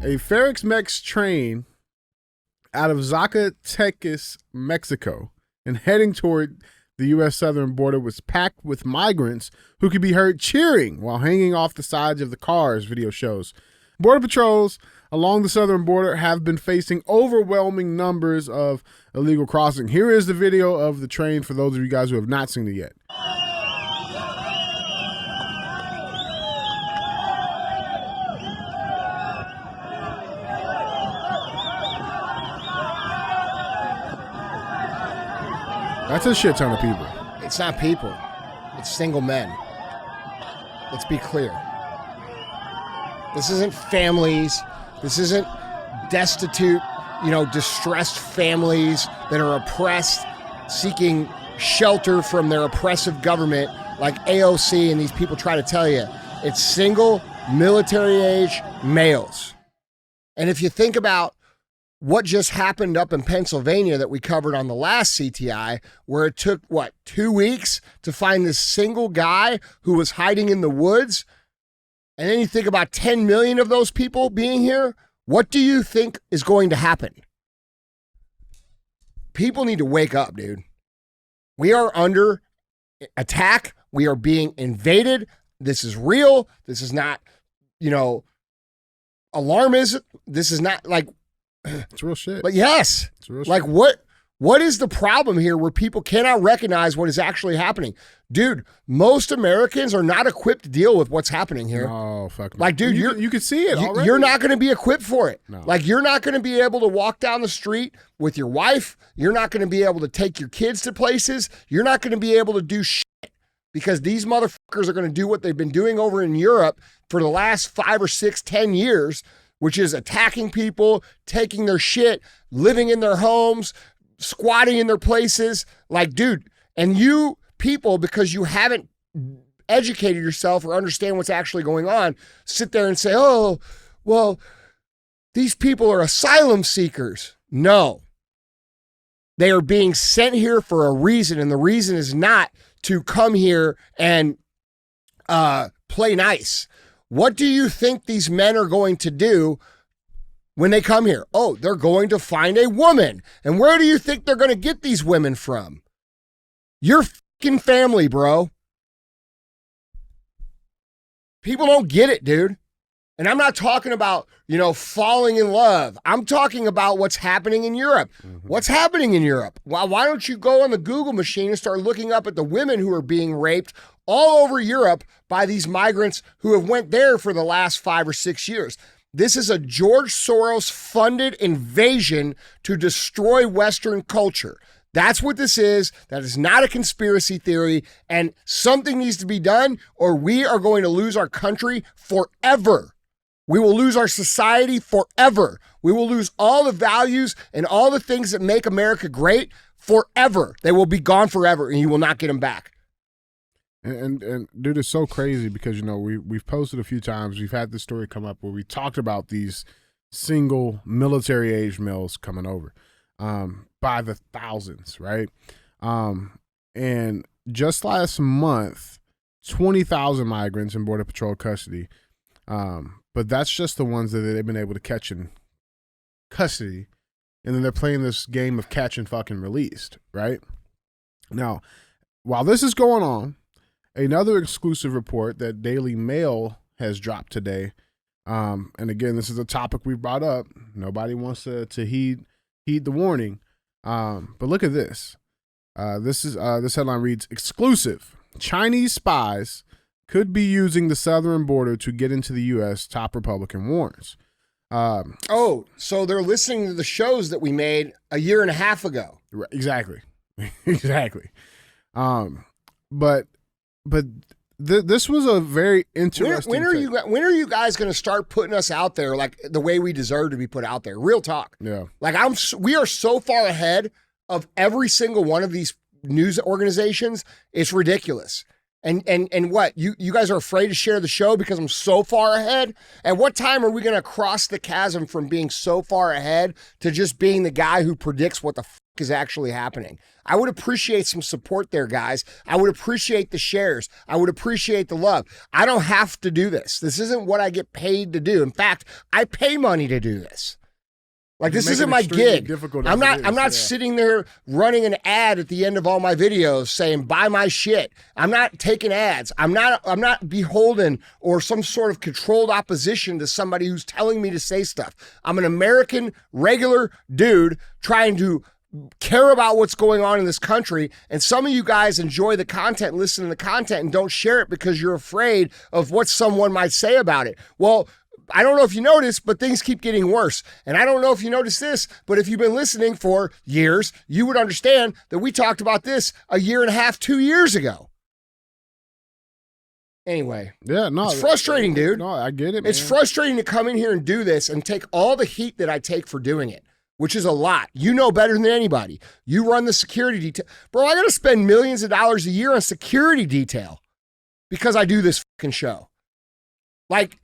A Ferrix train out of Zacatecas, Mexico, and heading toward the U.S. southern border was packed with migrants who could be heard cheering while hanging off the sides of the cars, video shows. Border patrols along the southern border have been facing overwhelming numbers of illegal crossing. Here is the video of the train for those of you guys who have not seen it yet. That's a shit ton of people. It's not people. It's single men. Let's be clear. This isn't families. This isn't destitute, distressed families that are oppressed, seeking shelter from their oppressive government like AOC and these people try to tell you. It's single military-age males. And if you think about what just happened up in Pennsylvania that we covered on the last CTI, where it took, 2 weeks to find this single guy who was hiding in the woods? And then you think about 10 million of those people being here. What do you think is going to happen? People need to wake up, dude. We are under attack. We are being invaded. This is real. This is not, alarmism. This is not like... It's real shit. But yes, it's real like shit. what is the problem here where people cannot recognize what is actually happening? Dude, most Americans are not equipped to deal with what's happening here. Oh, fuck. Like, dude, you can see it already. You're not going to be equipped for it. No. Like, you're not going to be able to walk down the street with your wife. You're not going to be able to take your kids to places. You're not going to be able to do shit because these motherfuckers are going to do what they've been doing over in Europe for the last 5 or 6, 10 years, which is attacking people, taking their shit, living in their homes, squatting in their places. Like, dude, and you people, because you haven't educated yourself or understand what's actually going on, sit there and say, oh, well, these people are asylum seekers. No. They are being sent here for a reason, and the reason is not to come here and play nice. What do you think these men are going to do when they come here? Oh, they're going to find a woman. And where do you think they're going to get these women from? Your fucking family, bro. People don't get it, dude. And I'm not talking about, falling in love. I'm talking about what's happening in Europe. Mm-hmm. What's happening in Europe? Why don't you go on the Google machine and start looking up at the women who are being raped all over Europe by these migrants who have went there for the last 5 or 6 years? This is a George Soros funded invasion to destroy Western culture. That's what this is. That is not a conspiracy theory, and something needs to be done or we are going to lose our country forever. We will lose our society forever. We will lose all the values and all the things that make America great forever. They will be gone forever, and you will not get them back. And dude, it's so crazy because, we've posted a few times. We've had this story come up where we talked about these single military-age males coming over by the thousands, right? And just last month, 20,000 migrants in Border Patrol custody. But that's just the ones that they've been able to catch in custody. And then they're playing this game of catch and fucking released, right? Now, while this is going on, another exclusive report that Daily Mail has dropped today, and again, this is a topic we brought up. Nobody wants to heed the warning. But look at this. This headline reads, exclusive, Chinese spies could be using the southern border to get into the U.S., top Republican warns. So they're listening to the shows that we made a year and a half ago. Right, exactly. Exactly. But this was a very interesting. When are you guys going to start putting us out there like the way we deserve to be put out there? Real talk. Yeah. Like we are so far ahead of every single one of these news organizations. It's ridiculous. And what? You guys are afraid to share the show because I'm so far ahead? At what time are we going to cross the chasm from being so far ahead to just being the guy who predicts what the is actually happening? I would appreciate some support there, guys. I would appreciate the shares. I would appreciate the love. I don't have to do this. This isn't what I get paid to do. In fact, I pay money to do this. Like, this isn't my gig. I'm not sitting there running an ad at the end of all my videos saying, buy my shit. I'm not taking ads. I'm not beholden or some sort of controlled opposition to somebody who's telling me to say stuff. I'm an American, regular dude trying to care about what's going on in this country. And some of you guys enjoy the content, listen to the content, and don't share it because you're afraid of what someone might say about it. Well, I don't know if you noticed, but things keep getting worse. And I don't know if you noticed this, but if you've been listening for years, you would understand that we talked about this a year and a half, 2 years ago. Anyway. Yeah, no. It's frustrating, dude. No, I get it, man. It's frustrating to come in here and do this and take all the heat that I take for doing it, which is a lot. You know better than anybody. You run the security detail. Bro, I got to spend millions of dollars a year on security detail because I do this fucking show. Like,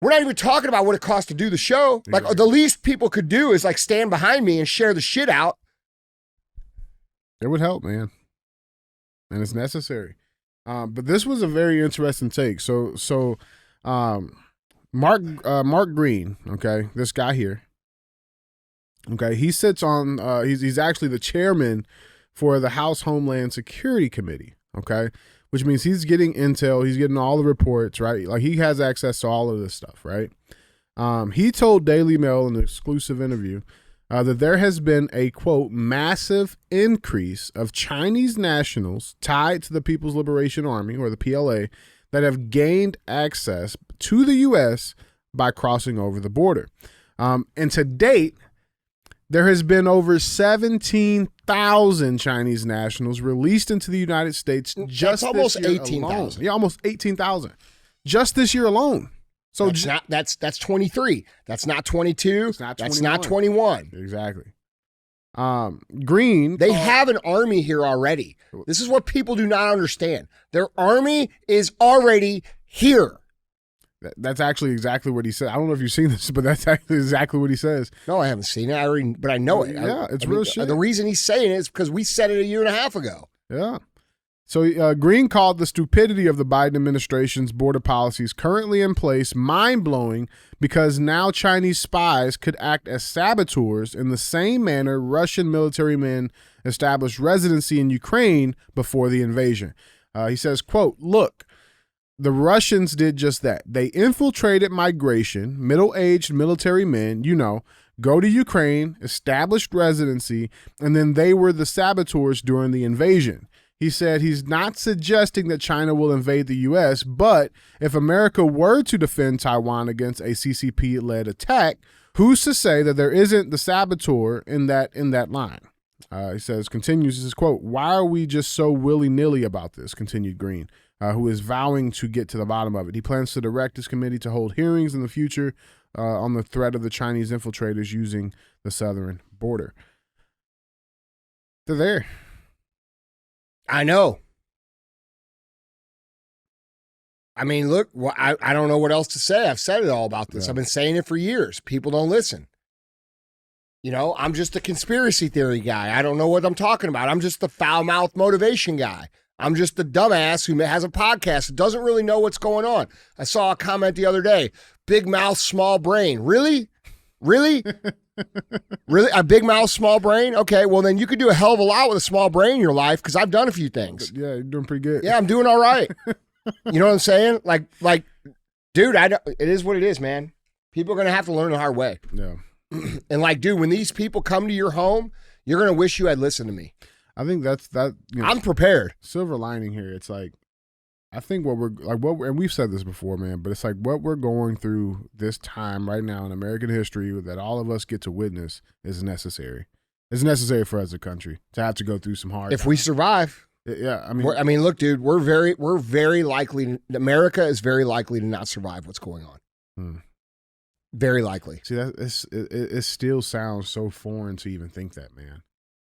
we're not even talking about what it costs to do the show. Like, the least people could do is like stand behind me and share the shit out. It would help, man. And it's necessary. But this was a very interesting take. So Mark Green, okay, this guy here, okay, he sits on, he's actually the chairman for the House Homeland Security Committee, okay, which means he's getting intel, he's getting all the reports, right? Like, he has access to all of this stuff, right? He told Daily Mail in an exclusive interview that there has been a, quote, massive increase of Chinese nationals tied to the People's Liberation Army, or the PLA, that have gained access to the U.S. by crossing over the border. And to date, there has been over 17,000 Chinese nationals released into the United States just almost this year 18,000. Yeah, almost 18,000 just this year alone. So that's 23. That's not 22. That's not 21. Exactly. Green. They have an army here already. This is what people do not understand. Their army is already here. That's actually exactly what he said. I don't know if you've seen this, but that's actually exactly what he says. No, I haven't seen it. But I know it. Yeah, it's real shit. The reason he's saying it is because we said it a year and a half ago. Yeah. So Green called the stupidity of the Biden administration's border policies currently in place mind-blowing because now Chinese spies could act as saboteurs in the same manner Russian military men established residency in Ukraine before the invasion. He says, quote, look, the Russians did just that. They infiltrated migration, middle-aged military men, go to Ukraine, established residency, and then they were the saboteurs during the invasion. He said he's not suggesting that China will invade the U.S., but if America were to defend Taiwan against a CCP-led attack, who's to say that there isn't the saboteur in that line? He says, quote, why are we just so willy-nilly about this, continued Green, who is vowing to get to the bottom of it. He plans to direct his committee to hold hearings in the future on the threat of the Chinese infiltrators using the southern border. They're there. I know. I mean, look, I don't know what else to say. I've said it all about this. Yeah. I've been saying it for years. People don't listen. I'm just a conspiracy theory guy. I don't know what I'm talking about. I'm just the foul-mouthed motivation guy. I'm just the dumbass who has a podcast that doesn't really know what's going on. I saw a comment the other day, big mouth, small brain. Really? Really? Really? A big mouth, small brain? Okay, well, then you could do a hell of a lot with a small brain in your life because I've done a few things. Yeah, you're doing pretty good. Yeah, I'm doing all right. You know what I'm saying? Like, dude, it is what it is, man. People are going to have to learn the hard way. Yeah. And like, dude, when these people come to your home, you're going to wish you had listened to me. I think that's I'm prepared. Silver lining here. It's like, I think and we've said this before, man, but it's like what we're going through this time right now in American history that all of us get to witness is necessary. It's necessary for us as a country to have to go through some hard times. We survive. Yeah. I mean, look, dude, we're very likely, America is very likely to not survive what's going on. Very likely. See, it still sounds so foreign to even think that, man.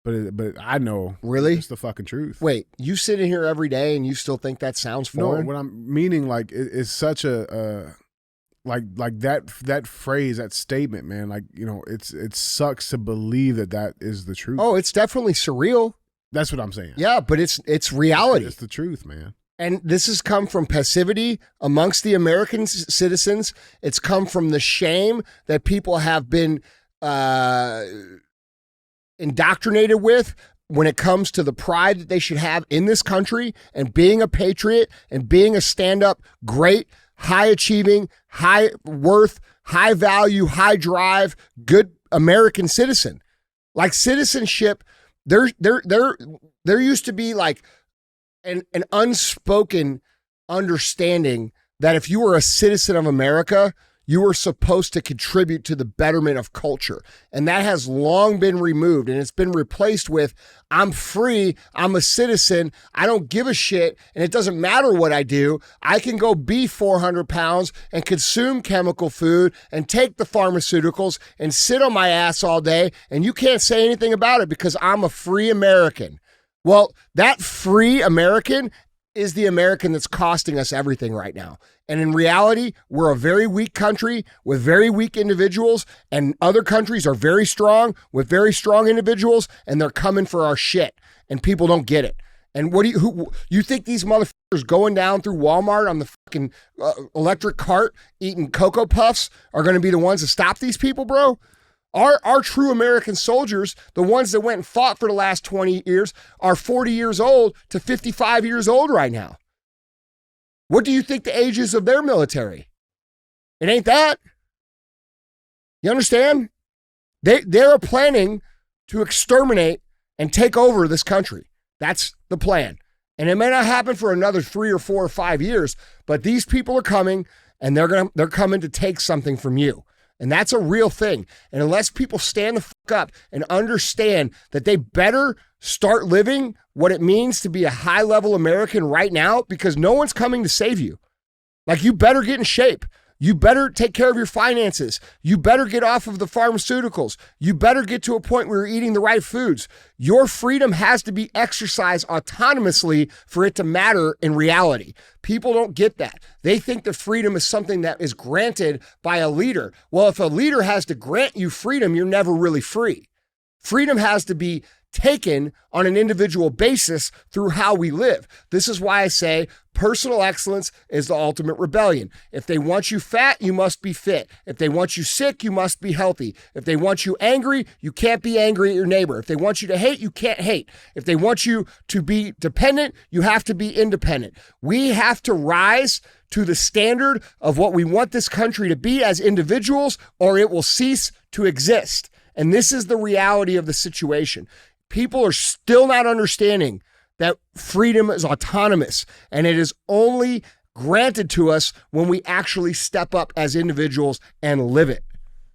But I know. Really? It's the fucking truth. Wait, you sit in here every day and you still think that sounds foreign? No, what I'm meaning, like, it's such a like that phrase, that statement, man, like, you know, it sucks to believe that is the truth. Oh, it's definitely surreal. That's what I'm saying. Yeah, but it's reality. It's the truth, man. And this has come from passivity amongst the American citizens. It's come from the shame that people have been indoctrinated with when it comes to the pride that they should have in this country and being a patriot and being a stand-up, great, high-achieving, high-worth, high-value, high-drive, good American citizen. Like citizenship, there used to be like an unspoken understanding that if you were a citizen of America, you were supposed to contribute to the betterment of culture. And that has long been removed, and it's been replaced with, I'm free, I'm a citizen, I don't give a shit, and it doesn't matter what I do. I can go be 400 pounds and consume chemical food and take the pharmaceuticals and sit on my ass all day, and you can't say anything about it because I'm a free American. Well, that free American is the American that's costing us everything right now. And in reality, we're a very weak country with very weak individuals, and other countries are very strong with very strong individuals, and they're coming for our shit, and people don't get it. And what do you think these motherfuckers going down through Walmart on the fucking electric cart eating Cocoa Puffs are going to be the ones to stop these people, bro? Our true American soldiers, the ones that went and fought for the last 20 years, are 40 years old to 55 years old right now. What do you think the age is of their military? It ain't that. You understand? They're planning to exterminate and take over this country. That's the plan. And it may not happen for another 3 or 4 or 5 years, but these people are coming, and they're coming to take something from you. And that's a real thing. And unless people stand the fuck up and understand that they better start living what it means to be a high-level American right now, because no one's coming to save you. Like, you better get in shape. You better take care of your finances. You better get off of the pharmaceuticals. You better get to a point where you're eating the right foods. Your freedom has to be exercised autonomously for it to matter in reality. People don't get that. They think that freedom is something that is granted by a leader. Well, if a leader has to grant you freedom, you're never really free. Freedom has to be taken on an individual basis through how we live. This is why I say personal excellence is the ultimate rebellion. If they want you fat, you must be fit. If they want you sick, you must be healthy. If they want you angry, you can't be angry at your neighbor. If they want you to hate, you can't hate. If they want you to be dependent, you have to be independent. We have to rise to the standard of what we want this country to be as individuals, or it will cease to exist. And this is the reality of the situation. People are still not understanding that freedom is autonomous, and it is only granted to us when we actually step up as individuals and live it.